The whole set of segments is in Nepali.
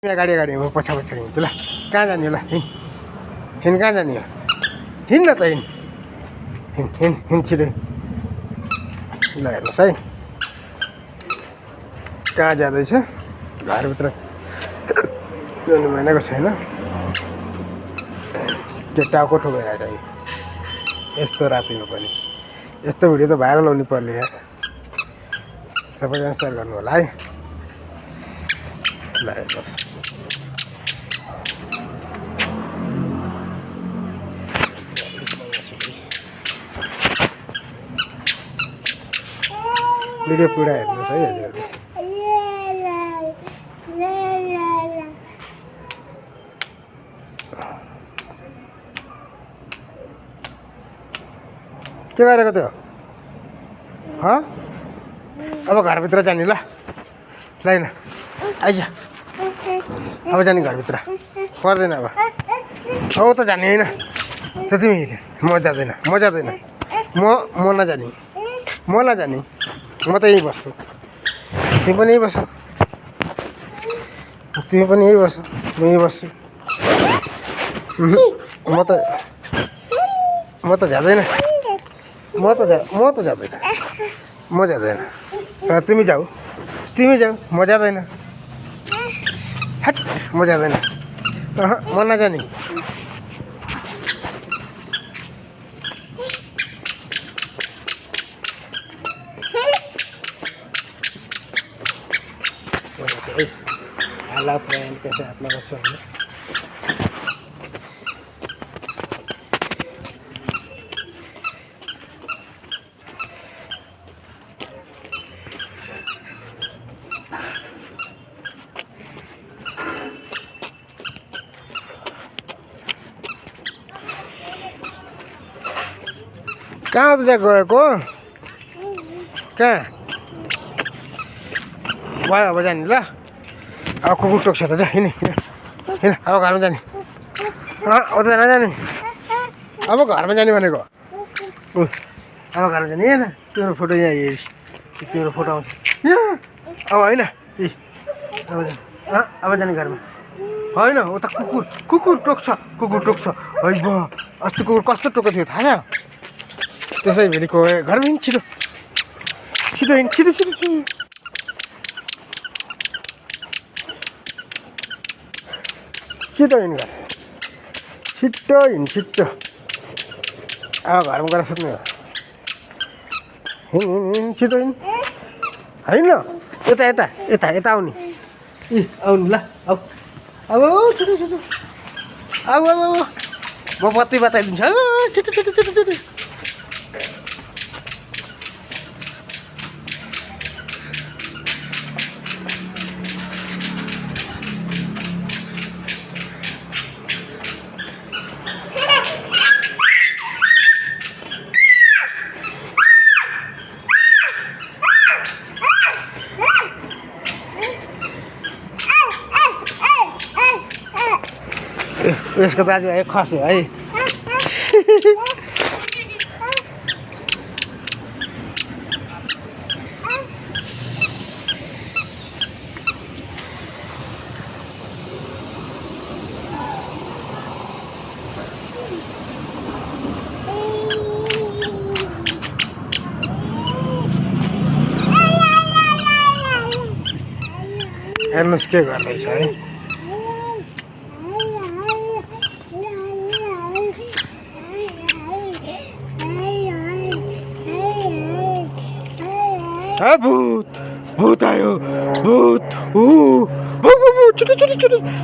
अगाडि अगाडि म पछा पछाडि हिँड्छु ल। कहाँ जाने ल? हिँड कहाँ जाने हो? हिँड न त हिँड हिँड हिँड हिँड छिटो ल। हेर्नुहोस् है कहाँ जाँदैछ घरभित्र जानु मानेको छैन। त्यो टाउको ठोकेर चाहिँ यस्तो रातिमा पनि यस्तो भिडियो त भाइरल हुनु पर्ने यार। सबैजना सेयर गर्नु होला है। ल हेर्नुहोस् भिडियो पुरा हेर्नुहोस् है हजुरहरूले। के गरेको त्यो? अब घरभित्र जाने ल। ल आइज अब जाने घरभित्र पर्दैन अब। अब त जाने होइन त तिमीले। म जाँदैन म नजाने म त यहीँ बस्छु। तिमी पनि यहीँ बस्छ म यहीँ बस्छु। म त जाँदैन तिमी जाऊ म जाँदैन। हट म जाँदैन म नजाने। हेलो फ्रेंड, कैसे आप लोग अच्छे होंगे? कहाँ हो त्यहाँ गएको? कहाँ भयो अब जाने ल। अब कुकुर टोक्छ त जा हिँड हिँड अब घरमा जाने। अब त नजाने अब घरमा जाने भनेको। अब घरमा जाने हेर्न तिम्रो फोटो यहाँ हेरि तिम्रो फोटो आउँछ अब होइन। अब जाने घरमा होइन। उता कुकुर टोक्छ है बा। अस्ति कुकुर कस्तो टोकेको थियो थाहा छ? त्यसै भेरेको घरमा हिँड छिटो हिँड छिटो हिँड छिटो अब घरमा गएर सुत्नु हो। हिँड छिटो हिँड होइन यता आउने आउनु ल। अब छिटो अब म बत्ती बताइदिन्छु छिटो। यसको दाजु है खस्यो है। हेर्नुहोस् के गर्दैछ है। भूत आयो भूत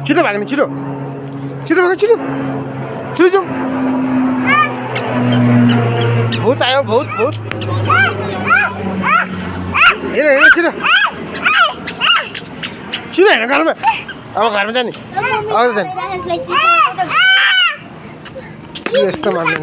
छिटो भाग्ने छिटो जाऊ। भूत आयो भूत हेर छिटो हेर घरमा। अब घरमा जाने अब जाने यस्तो मान्दैन।